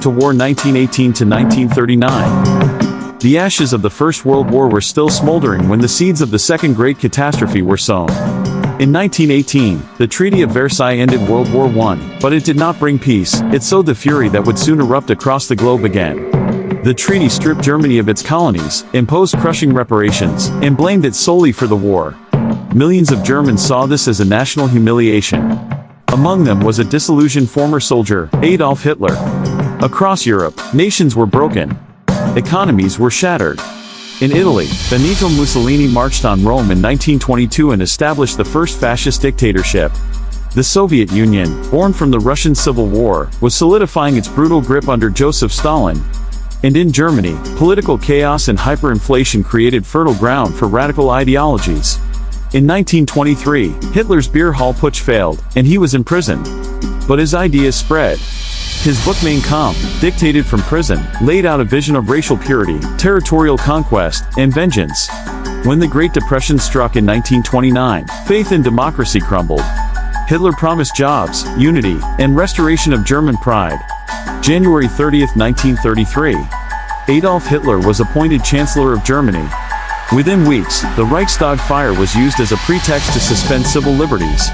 to war 1918 to 1939. The ashes of the First World War were still smoldering when the seeds of the Second Great Catastrophe were sown. In 1918, the Treaty of Versailles ended World War I, but it did not bring peace. It sowed the fury that would soon erupt across the globe again. The treaty stripped Germany of its colonies, imposed crushing reparations, and blamed it solely for the war. Millions of Germans saw this as a national humiliation. Among them was a disillusioned former soldier, Adolf Hitler. Across Europe, nations were broken. Economies were shattered. In Italy, Benito Mussolini marched on Rome in 1922 and established the first fascist dictatorship. The Soviet Union, born from the Russian Civil War, was solidifying its brutal grip under Joseph Stalin. And in Germany, political chaos and hyperinflation created fertile ground for radical ideologies. In 1923, Hitler's beer hall putsch failed, and he was imprisoned. But his ideas spread. His book Mein Kampf, dictated from prison, laid out a vision of racial purity, territorial conquest, and vengeance. When the Great Depression struck in 1929, faith in democracy crumbled. Hitler promised jobs, unity, and restoration of German pride. January 30, 1933. Adolf Hitler was appointed Chancellor of Germany. Within weeks, the Reichstag fire was used as a pretext to suspend civil liberties.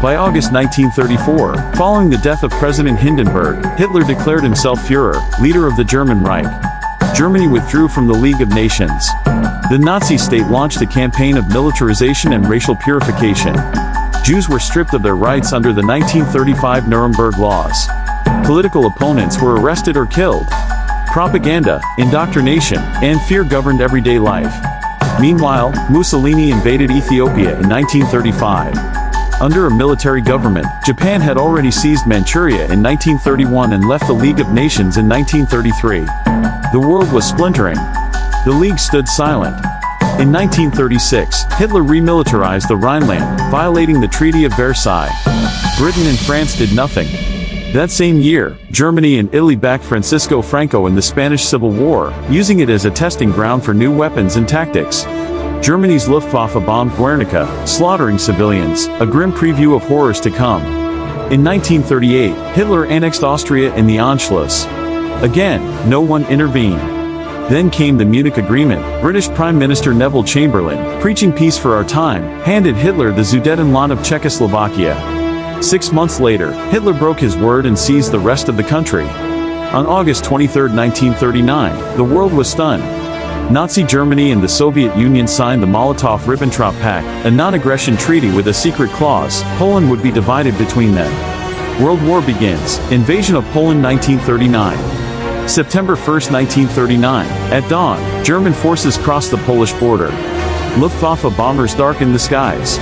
By August 1934, following the death of President Hindenburg, Hitler declared himself Führer, leader of the German Reich. Germany withdrew from the League of Nations. The Nazi state launched a campaign of militarization and racial purification. Jews were stripped of their rights under the 1935 Nuremberg laws. Political opponents were arrested or killed. Propaganda, indoctrination, and fear governed everyday life. Meanwhile, Mussolini invaded Ethiopia in 1935. Under a military government, Japan had already seized Manchuria in 1931 and left the League of Nations in 1933. The world was splintering. The League stood silent. In 1936, Hitler remilitarized the Rhineland, violating the Treaty of Versailles. Britain and France did nothing. That same year, Germany and Italy backed Francisco Franco in the Spanish Civil War, using it as a testing ground for new weapons and tactics. Germany's Luftwaffe bombed Guernica, slaughtering civilians, a grim preview of horrors to come. In 1938, Hitler annexed Austria and the Anschluss. Again, no one intervened. Then came the Munich Agreement. British Prime Minister Neville Chamberlain, preaching peace for our time, handed Hitler the Sudetenland of Czechoslovakia. 6 months later, Hitler broke his word and seized the rest of the country. On August 23, 1939, the world was stunned. Nazi Germany and the Soviet Union signed the Molotov-Ribbentrop Pact, a non-aggression treaty with a secret clause. Poland would be divided between them. World War begins. Invasion of Poland 1939. September 1, 1939. At dawn, German forces crossed the Polish border. Luftwaffe bombers darkened the skies.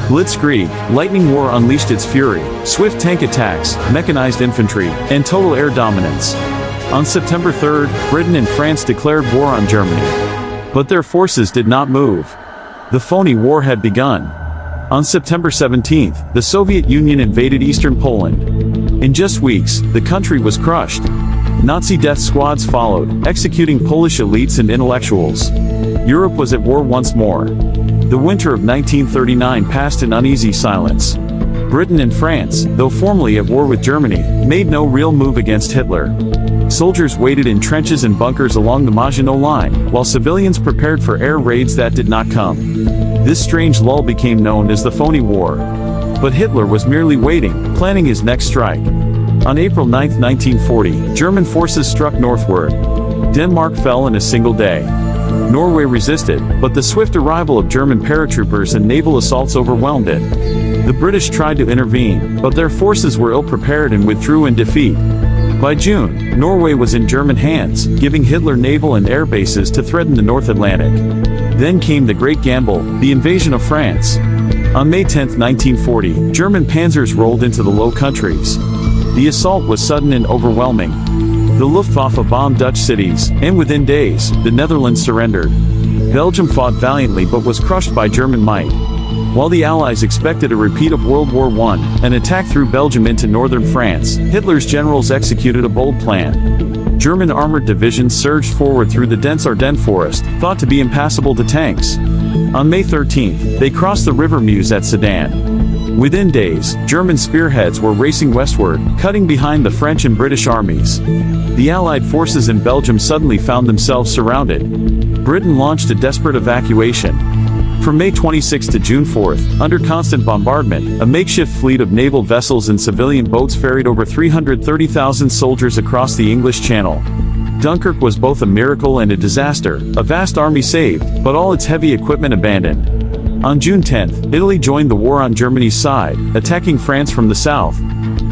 Blitzkrieg, lightning war unleashed its fury, swift tank attacks, mechanized infantry, and total air dominance. On September 3, Britain and France declared war on Germany. But their forces did not move. The phony war had begun. On September 17, the Soviet Union invaded eastern Poland. In just weeks, the country was crushed. Nazi death squads followed, executing Polish elites and intellectuals. Europe was at war once more. The winter of 1939 passed in uneasy silence. Britain and France, though formally at war with Germany, made no real move against Hitler. Soldiers waited in trenches and bunkers along the Maginot Line, while civilians prepared for air raids that did not come. This strange lull became known as the Phony War. But Hitler was merely waiting, planning his next strike. On April 9, 1940, German forces struck northward. Denmark fell in a single day. Norway resisted, but the swift arrival of German paratroopers and naval assaults overwhelmed it. The British tried to intervene, but their forces were ill-prepared and withdrew in defeat. By June, Norway was in German hands, giving Hitler naval and air bases to threaten the North Atlantic. Then came the Great Gamble, the invasion of France. On May 10, 1940, German panzers rolled into the Low Countries. The assault was sudden and overwhelming. The Luftwaffe bombed Dutch cities, and within days, the Netherlands surrendered. Belgium fought valiantly but was crushed by German might. While the Allies expected a repeat of World War I, an attack through Belgium into northern France, Hitler's generals executed a bold plan. German armored divisions surged forward through the dense Ardennes forest, thought to be impassable to tanks. On May 13, they crossed the River Meuse at Sedan. Within days, German spearheads were racing westward, cutting behind the French and British armies. The Allied forces in Belgium suddenly found themselves surrounded. Britain launched a desperate evacuation. From May 26 to June 4, under constant bombardment, a makeshift fleet of naval vessels and civilian boats ferried over 330,000 soldiers across the English Channel. Dunkirk was both a miracle and a disaster, a vast army saved, but all its heavy equipment abandoned. On June 10, Italy joined the war on Germany's side, attacking France from the south.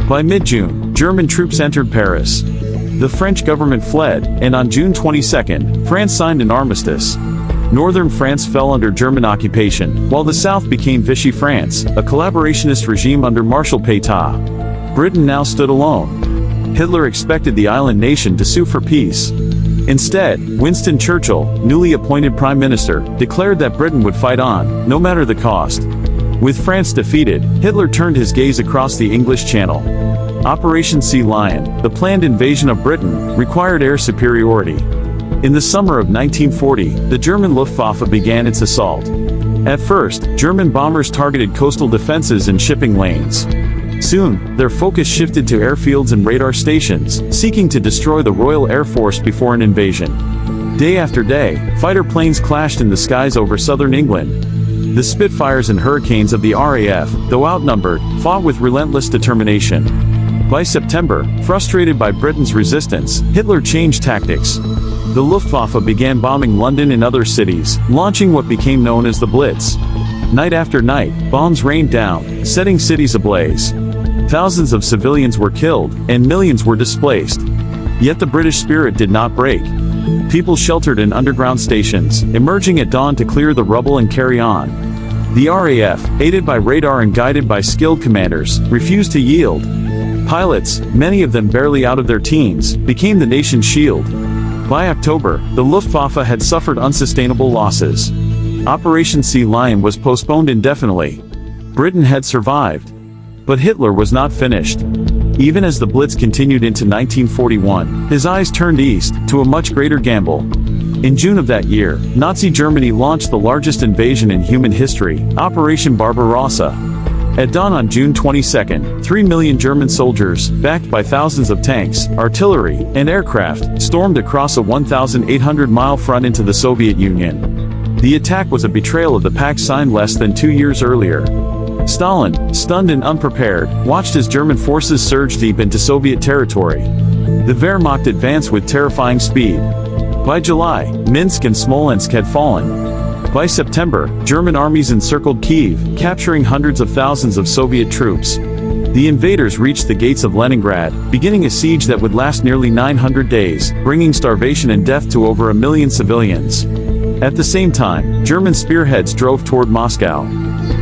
By mid-June, German troops entered Paris. The French government fled, and on June 22, France signed an armistice. Northern France fell under German occupation, while the south became Vichy France, a collaborationist regime under Marshal Pétain. Britain now stood alone. Hitler expected the island nation to sue for peace. Instead, Winston Churchill, newly appointed Prime Minister, declared that Britain would fight on, no matter the cost. With France defeated, Hitler turned his gaze across the English Channel. Operation Sea Lion, the planned invasion of Britain, required air superiority. In the summer of 1940, the German Luftwaffe began its assault. At first, German bombers targeted coastal defenses and shipping lanes. Soon, their focus shifted to airfields and radar stations, seeking to destroy the Royal Air Force before an invasion. Day after day, fighter planes clashed in the skies over southern England. The Spitfires and Hurricanes of the RAF, though outnumbered, fought with relentless determination. By September, frustrated by Britain's resistance, Hitler changed tactics. The Luftwaffe began bombing London and other cities, launching what became known as the Blitz. Night after night, bombs rained down, setting cities ablaze. Thousands of civilians were killed, and millions were displaced. Yet the British spirit did not break. People sheltered in underground stations, emerging at dawn to clear the rubble and carry on. The RAF, aided by radar and guided by skilled commanders, refused to yield. Pilots, many of them barely out of their teens, became the nation's shield. By October, the Luftwaffe had suffered unsustainable losses. Operation Sea Lion was postponed indefinitely. Britain had survived. But Hitler was not finished. Even as the Blitz continued into 1941, his eyes turned east, to a much greater gamble. In June of that year, Nazi Germany launched the largest invasion in human history, Operation Barbarossa. At dawn on June 22, 3 million German soldiers, backed by thousands of tanks, artillery, and aircraft, stormed across a 1,800-mile front into the Soviet Union. The attack was a betrayal of the pact signed less than 2 years earlier. Stalin, stunned and unprepared, watched as German forces surged deep into Soviet territory. The Wehrmacht advanced with terrifying speed. By July, Minsk and Smolensk had fallen. By September, German armies encircled Kyiv, capturing hundreds of thousands of Soviet troops. The invaders reached the gates of Leningrad, beginning a siege that would last nearly 900 days, bringing starvation and death to over 1 million civilians. At the same time, German spearheads drove toward Moscow.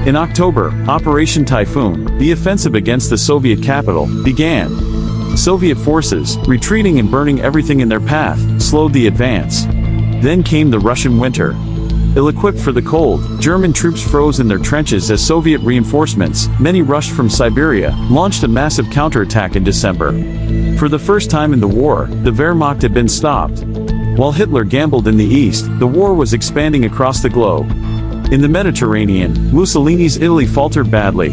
In October, Operation Typhoon, the offensive against the Soviet capital, began. Soviet forces, retreating and burning everything in their path, slowed the advance. Then came the Russian winter. Ill-equipped for the cold, German troops froze in their trenches as Soviet reinforcements, many rushed from Siberia, launched a massive counterattack in December. For the first time in the war, the Wehrmacht had been stopped. While Hitler gambled in the east, the war was expanding across the globe. In the Mediterranean, Mussolini's Italy faltered badly.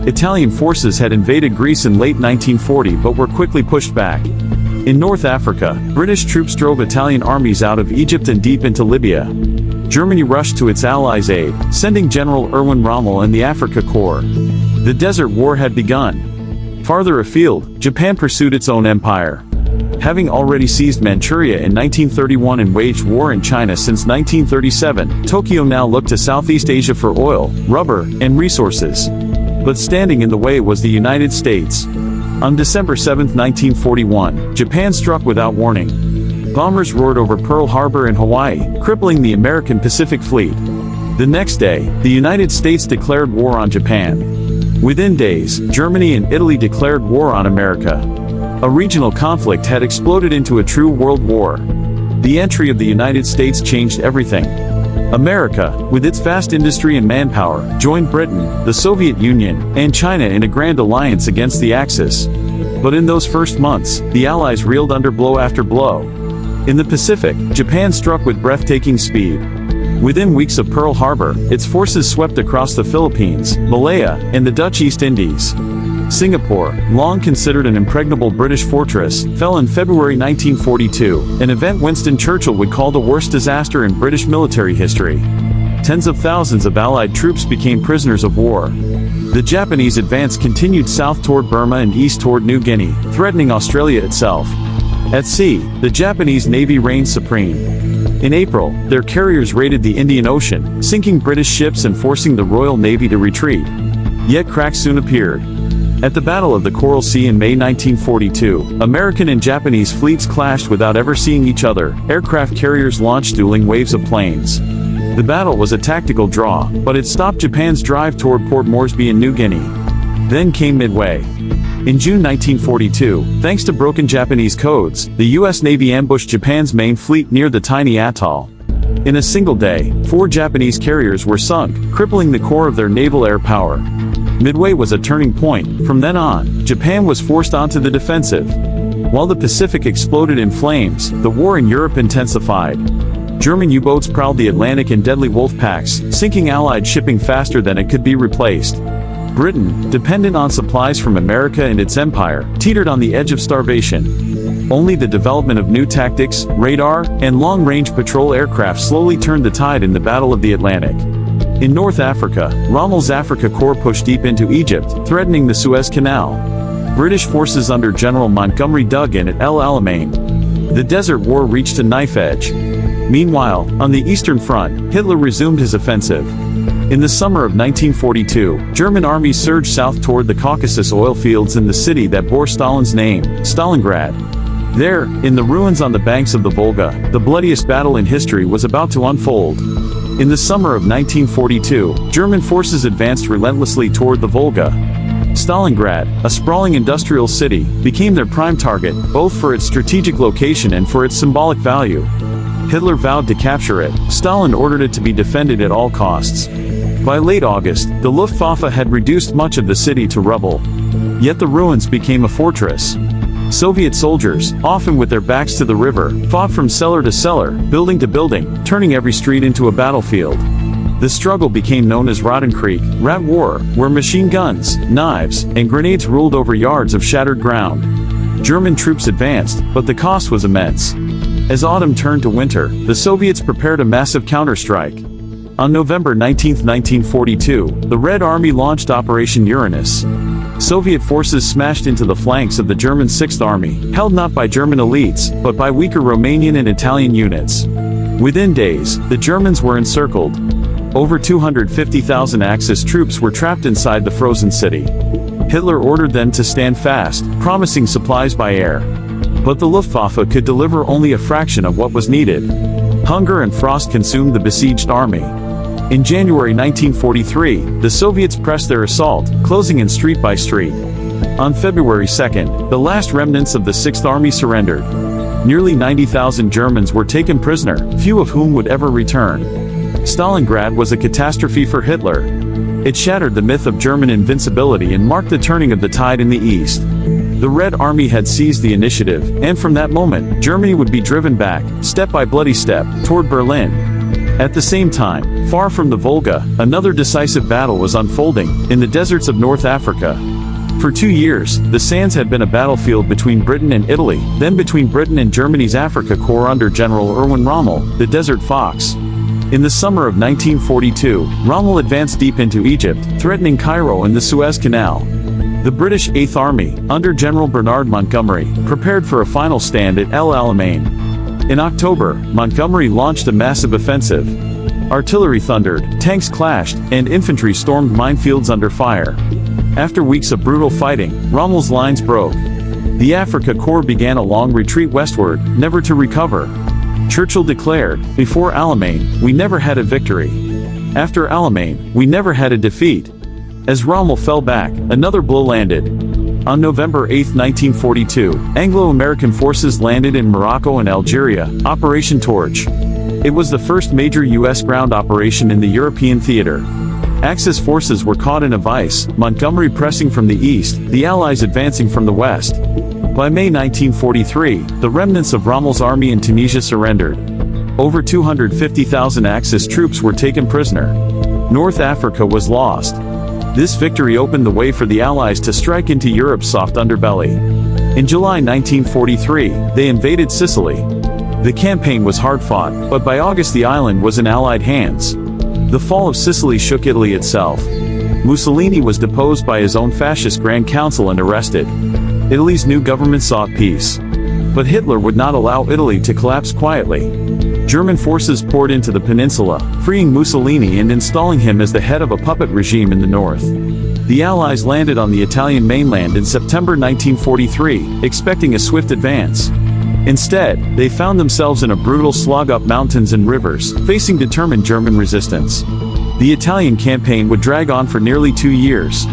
Italian forces had invaded Greece in late 1940 but were quickly pushed back. In North Africa, British troops drove Italian armies out of Egypt and deep into Libya. Germany rushed to its allies' aid, sending General Erwin Rommel and the Afrika Korps. The Desert War had begun. Farther afield, Japan pursued its own empire. Having already seized Manchuria in 1931 and waged war in China since 1937, Tokyo now looked to Southeast Asia for oil, rubber, and resources. But standing in the way was the United States. On December 7, 1941, Japan struck without warning. Bombers roared over Pearl Harbor and Hawaii, crippling the American Pacific Fleet. The next day, the United States declared war on Japan. Within days, Germany and Italy declared war on America. A regional conflict had exploded into a true world war. The entry of the United States changed everything. America, with its vast industry and manpower, joined Britain, the Soviet Union, and China in a grand alliance against the Axis. But in those first months, the Allies reeled under blow after blow. In the Pacific, Japan struck with breathtaking speed. Within weeks of Pearl Harbor, its forces swept across the Philippines, Malaya, and the Dutch East Indies. Singapore, long considered an impregnable British fortress, fell in February 1942, an event Winston Churchill would call the worst disaster in British military history. Tens of thousands of Allied troops became prisoners of war. The Japanese advance continued south toward Burma and east toward New Guinea, threatening Australia itself. At sea, the Japanese Navy reigned supreme. In April, their carriers raided the Indian Ocean, sinking British ships and forcing the Royal Navy to retreat. Yet cracks soon appeared. At the Battle of the Coral Sea in May 1942, American and Japanese fleets clashed without ever seeing each other. Aircraft carriers launched dueling waves of planes. The battle was a tactical draw, but it stopped Japan's drive toward Port Moresby in New Guinea. Then came Midway. In June 1942, thanks to broken Japanese codes, the U.S. Navy ambushed Japan's main fleet near the tiny atoll. In a single day, 4 Japanese carriers were sunk, crippling the core of their naval air power. Midway was a turning point. From then on, Japan was forced onto the defensive. While the Pacific exploded in flames, the war in Europe intensified. German U-boats prowled the Atlantic in deadly wolf packs, sinking Allied shipping faster than it could be replaced. Britain, dependent on supplies from America and its empire, teetered on the edge of starvation. Only the development of new tactics, radar, and long-range patrol aircraft slowly turned the tide in the Battle of the Atlantic. In North Africa, Rommel's Afrika Korps pushed deep into Egypt, threatening the Suez Canal. British forces under General Montgomery dug in at El Alamein. The Desert War reached a knife edge. Meanwhile, on the Eastern Front, Hitler resumed his offensive. In the summer of 1942, German armies surged south toward the Caucasus oil fields and the city that bore Stalin's name, Stalingrad. There, in the ruins on the banks of the Volga, the bloodiest battle in history was about to unfold. In the summer of 1942, German forces advanced relentlessly toward the Volga. Stalingrad, a sprawling industrial city, became their prime target, both for its strategic location and for its symbolic value. Hitler vowed to capture it. Stalin ordered it to be defended at all costs. By late August, the Luftwaffe had reduced much of the city to rubble. Yet the ruins became a fortress. Soviet soldiers, often with their backs to the river, fought from cellar to cellar, building to building, turning every street into a battlefield. The struggle became known as Rotten Creek, Rat War, where machine guns, knives, and grenades ruled over yards of shattered ground. German troops advanced, but the cost was immense. As autumn turned to winter, the Soviets prepared a massive counterstrike. On November 19, 1942, the Red Army launched Operation Uranus. Soviet forces smashed into the flanks of the German Sixth Army, held not by German elites, but by weaker Romanian and Italian units. Within days, the Germans were encircled. Over 250,000 Axis troops were trapped inside the frozen city. Hitler ordered them to stand fast, promising supplies by air. But the Luftwaffe could deliver only a fraction of what was needed. Hunger and frost consumed the besieged army. In January 1943, the Soviets pressed their assault, closing in street by street. On February 2, the last remnants of the Sixth Army surrendered. Nearly 90,000 Germans were taken prisoner, few of whom would ever return. Stalingrad was a catastrophe for Hitler. It shattered the myth of German invincibility and marked the turning of the tide in the East. The Red Army had seized the initiative, and from that moment, Germany would be driven back, step by bloody step, toward Berlin. At the same time, far from the Volga, another decisive battle was unfolding, in the deserts of North Africa. For 2 years, the sands had been a battlefield between Britain and Italy, then between Britain and Germany's Afrika Korps under General Erwin Rommel, the Desert Fox. In the summer of 1942, Rommel advanced deep into Egypt, threatening Cairo and the Suez Canal. The British Eighth Army, under General Bernard Montgomery, prepared for a final stand at El Alamein. In October, Montgomery launched a massive offensive. Artillery thundered, tanks clashed, and infantry stormed minefields under fire. After weeks of brutal fighting, Rommel's lines broke. The Afrika Korps began a long retreat westward, never to recover. Churchill declared, "Before Alamein, we never had a victory. After Alamein, we never had a defeat." As Rommel fell back, another blow landed. On November 8, 1942, Anglo-American forces landed in Morocco and Algeria, Operation Torch. It was the first major U.S. ground operation in the European theater. Axis forces were caught in a vice, Montgomery pressing from the east, the Allies advancing from the west. By May 1943, the remnants of Rommel's army in Tunisia surrendered. Over 250,000 Axis troops were taken prisoner. North Africa was lost. This victory opened the way for the Allies to strike into Europe's soft underbelly. In July 1943, they invaded Sicily. The campaign was hard-fought, but by August the island was in Allied hands. The fall of Sicily shook Italy itself. Mussolini was deposed by his own fascist Grand Council and arrested. Italy's new government sought peace. But Hitler would not allow Italy to collapse quietly. German forces poured into the peninsula, freeing Mussolini and installing him as the head of a puppet regime in the north. The Allies landed on the Italian mainland in September 1943, expecting a swift advance. Instead, they found themselves in a brutal slog up mountains and rivers, facing determined German resistance. The Italian campaign would drag on for nearly 2 years.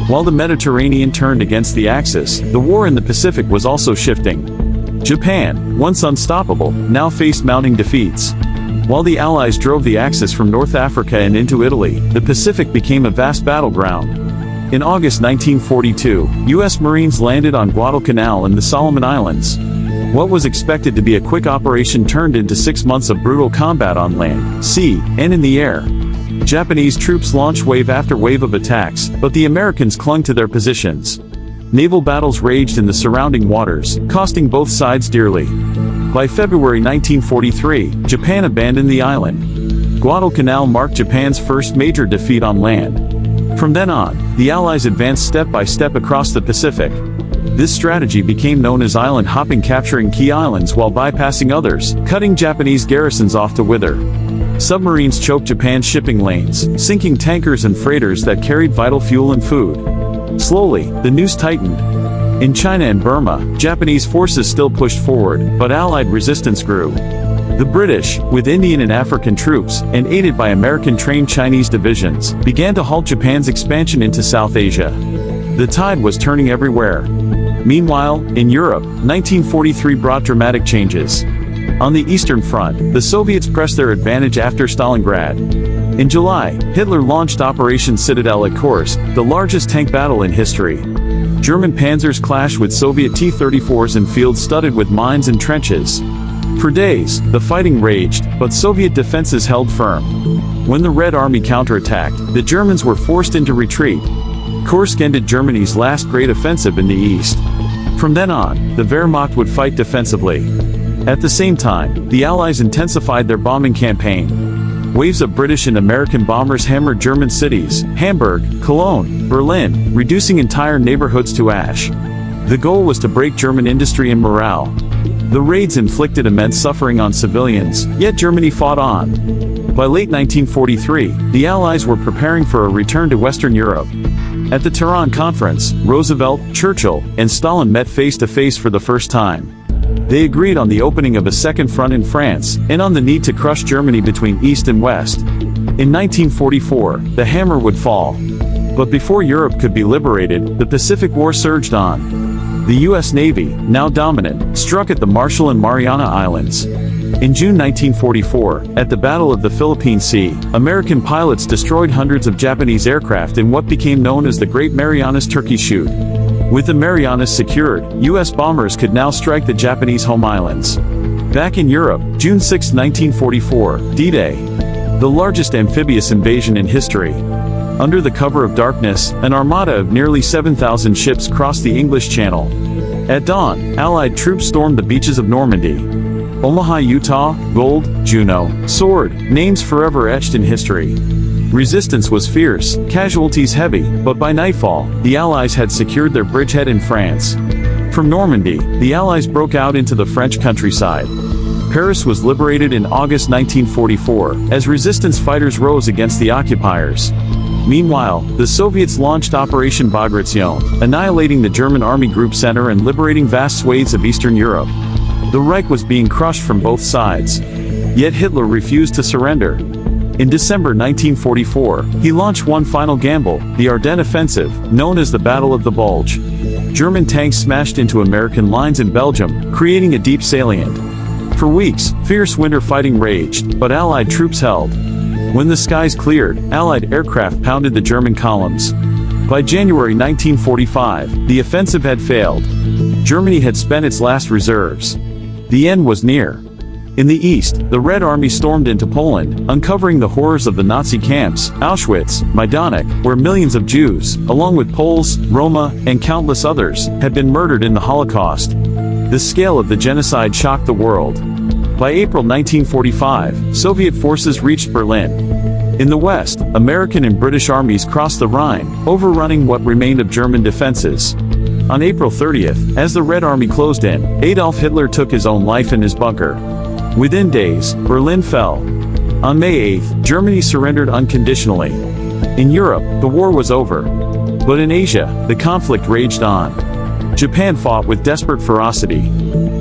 While the Mediterranean turned against the Axis, the war in the Pacific was also shifting. Japan, once unstoppable, now faced mounting defeats. While the Allies drove the Axis from North Africa and into Italy, the Pacific became a vast battleground. In August 1942, U.S. Marines landed on Guadalcanal and the Solomon Islands. What was expected to be a quick operation turned into 6 months of brutal combat on land, sea, and in the air. Japanese troops launched wave after wave of attacks, but the Americans clung to their positions. Naval battles raged in the surrounding waters, costing both sides dearly. By February 1943, Japan abandoned the island. Guadalcanal marked Japan's first major defeat on land. From then on, the Allies advanced step by step across the Pacific. This strategy became known as island hopping, capturing key islands while bypassing others, cutting Japanese garrisons off to wither. Submarines choked Japan's shipping lanes, sinking tankers and freighters that carried vital fuel and food. Slowly, the noose tightened. In China and Burma, Japanese forces still pushed forward, but Allied resistance grew. The British, with Indian and African troops, and aided by American-trained Chinese divisions, began to halt Japan's expansion into South Asia. The tide was turning everywhere. Meanwhile, in Europe, 1943 brought dramatic changes. On the Eastern Front, the Soviets pressed their advantage after Stalingrad. In July, Hitler launched Operation Citadel at Kursk, the largest tank battle in history. German panzers clashed with Soviet T-34s in fields studded with mines and trenches. For days, the fighting raged, but Soviet defenses held firm. When the Red Army counterattacked, the Germans were forced into retreat. Kursk ended Germany's last great offensive in the east. From then on, the Wehrmacht would fight defensively. At the same time, the Allies intensified their bombing campaign. Waves of British and American bombers hammered German cities, Hamburg, Cologne, Berlin, reducing entire neighborhoods to ash. The goal was to break German industry and morale. The raids inflicted immense suffering on civilians, yet Germany fought on. By late 1943, the Allies were preparing for a return to Western Europe. At the Tehran Conference, Roosevelt, Churchill, and Stalin met face-to-face for the first time. They agreed on the opening of a second front in France, and on the need to crush Germany between East and West. In 1944, the hammer would fall. But before Europe could be liberated, the Pacific War surged on. The U.S. Navy, now dominant, struck at the Marshall and Mariana Islands. In June 1944, at the Battle of the Philippine Sea, American pilots destroyed hundreds of Japanese aircraft in what became known as the Great Marianas Turkey Shoot. With the Marianas secured, U.S. bombers could now strike the Japanese home islands. Back in Europe, June 6, 1944, D-Day. The largest amphibious invasion in history. Under the cover of darkness, an armada of nearly 7,000 ships crossed the English Channel. At dawn, Allied troops stormed the beaches of Normandy. Omaha, Utah, Gold, Juno, Sword, names forever etched in history. Resistance was fierce, casualties heavy, but by nightfall, the Allies had secured their bridgehead in France. From Normandy, the Allies broke out into the French countryside. Paris was liberated in August 1944, as resistance fighters rose against the occupiers. Meanwhile, the Soviets launched Operation Bagration, annihilating the German Army Group Center and liberating vast swathes of Eastern Europe. The Reich was being crushed from both sides. Yet Hitler refused to surrender. In December 1944, he launched one final gamble, the Ardennes Offensive, known as the Battle of the Bulge. German tanks smashed into American lines in Belgium, creating a deep salient. For weeks, fierce winter fighting raged, but Allied troops held. When the skies cleared, Allied aircraft pounded the German columns. By January 1945, the offensive had failed. Germany had spent its last reserves. The end was near. In the east, the Red Army stormed into Poland, uncovering the horrors of the Nazi camps, Auschwitz, Majdanek, where millions of Jews, along with Poles, Roma, and countless others, had been murdered in the Holocaust. The scale of the genocide shocked the world. By April 1945, Soviet forces reached Berlin. In the west, American and British armies crossed the Rhine, overrunning what remained of German defenses. On April 30th, as the Red Army closed in, Adolf Hitler took his own life in his bunker. Within days, Berlin fell. On May 8th, Germany surrendered unconditionally. In Europe, the war was over. But in Asia, the conflict raged on. Japan fought with desperate ferocity.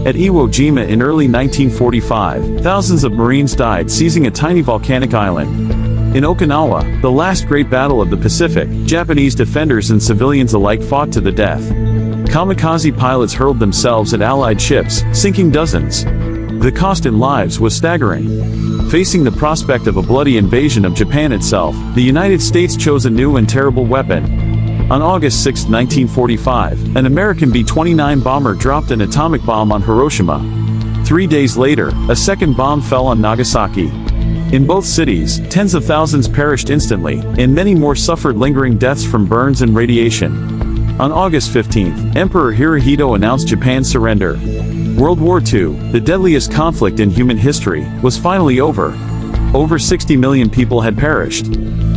At Iwo Jima in early 1945, thousands of Marines died seizing a tiny volcanic island. In Okinawa, the last great battle of the Pacific, Japanese defenders and civilians alike fought to the death. Kamikaze pilots hurled themselves at Allied ships, sinking dozens. The cost in lives was staggering. Facing the prospect of a bloody invasion of Japan itself, the United States chose a new and terrible weapon. On August 6, 1945, an American B-29 bomber dropped an atomic bomb on Hiroshima. 3 days later, a second bomb fell on Nagasaki. In both cities, tens of thousands perished instantly, and many more suffered lingering deaths from burns and radiation. On August 15, Emperor Hirohito announced Japan's surrender. World War II, the deadliest conflict in human history, was finally over. Over 60 million people had perished.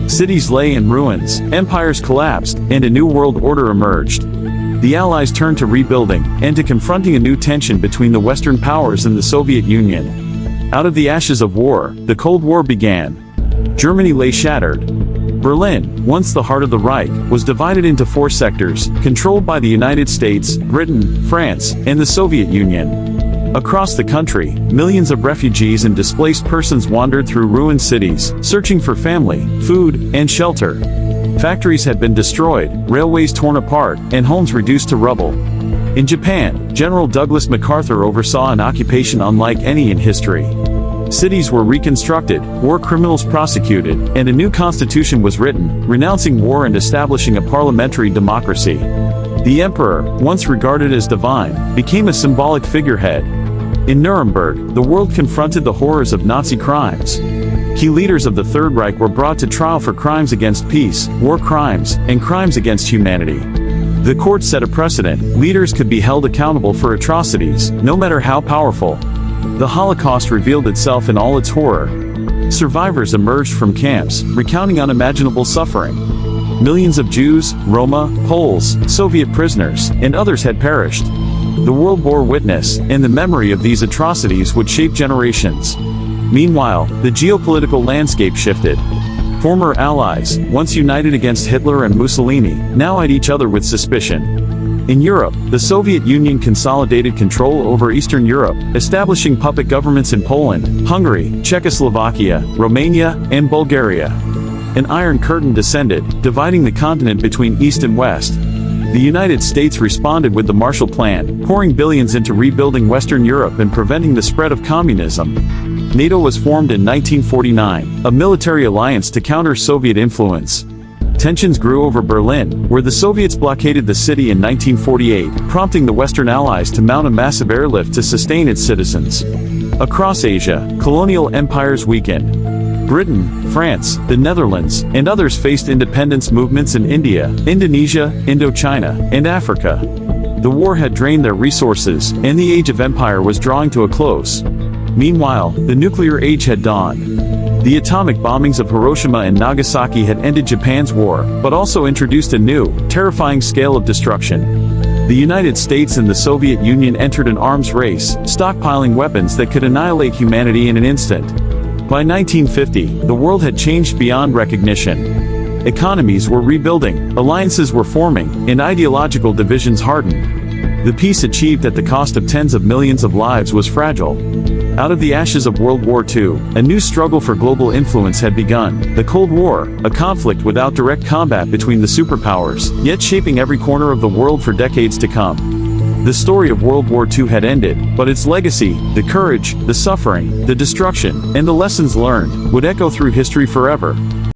Cities lay in ruins, empires collapsed, and a new world order emerged. The Allies turned to rebuilding, and to confronting a new tension between the Western powers and the Soviet Union. Out of the ashes of war, the Cold War began. Germany lay shattered. Berlin, once the heart of the Reich, was divided into 4 sectors, controlled by the United States, Britain, France, and the Soviet Union. Across the country, millions of refugees and displaced persons wandered through ruined cities, searching for family, food, and shelter. Factories had been destroyed, railways torn apart, and homes reduced to rubble. In Japan, General Douglas MacArthur oversaw an occupation unlike any in history. Cities were reconstructed, war criminals prosecuted, and a new constitution was written, renouncing war and establishing a parliamentary democracy. The emperor, once regarded as divine, became a symbolic figurehead. In Nuremberg, the world confronted the horrors of Nazi crimes. Key leaders of the Third Reich were brought to trial for crimes against peace, war crimes, and crimes against humanity. The court set a precedent: leaders could be held accountable for atrocities, no matter how powerful. The Holocaust revealed itself in all its horror. Survivors emerged from camps, recounting unimaginable suffering. Millions of Jews, Roma, Poles, Soviet prisoners, and others had perished. The world bore witness, and the memory of these atrocities would shape generations. Meanwhile, the geopolitical landscape shifted. Former allies, once united against Hitler and Mussolini, now eyed each other with suspicion. In Europe, the Soviet Union consolidated control over Eastern Europe, establishing puppet governments in Poland, Hungary, Czechoslovakia, Romania, and Bulgaria. An Iron Curtain descended, dividing the continent between East and West. The United States responded with the Marshall Plan, pouring billions into rebuilding Western Europe and preventing the spread of communism. NATO was formed in 1949, a military alliance to counter Soviet influence. Tensions grew over Berlin, where the Soviets blockaded the city in 1948, prompting the Western Allies to mount a massive airlift to sustain its citizens. Across Asia, colonial empires weakened. Britain, France, the Netherlands, and others faced independence movements in India, Indonesia, Indochina, and Africa. The war had drained their resources, and the age of empire was drawing to a close. Meanwhile, the nuclear age had dawned. The atomic bombings of Hiroshima and Nagasaki had ended Japan's war, but also introduced a new, terrifying scale of destruction. The United States and the Soviet Union entered an arms race, stockpiling weapons that could annihilate humanity in an instant. By 1950, the world had changed beyond recognition. Economies were rebuilding, alliances were forming, and ideological divisions hardened. The peace achieved at the cost of tens of millions of lives was fragile. Out of the ashes of World War II, a new struggle for global influence had begun. The Cold War, a conflict without direct combat between the superpowers, yet shaping every corner of the world for decades to come. The story of World War II had ended, but its legacy, the courage, the suffering, the destruction, and the lessons learned, would echo through history forever.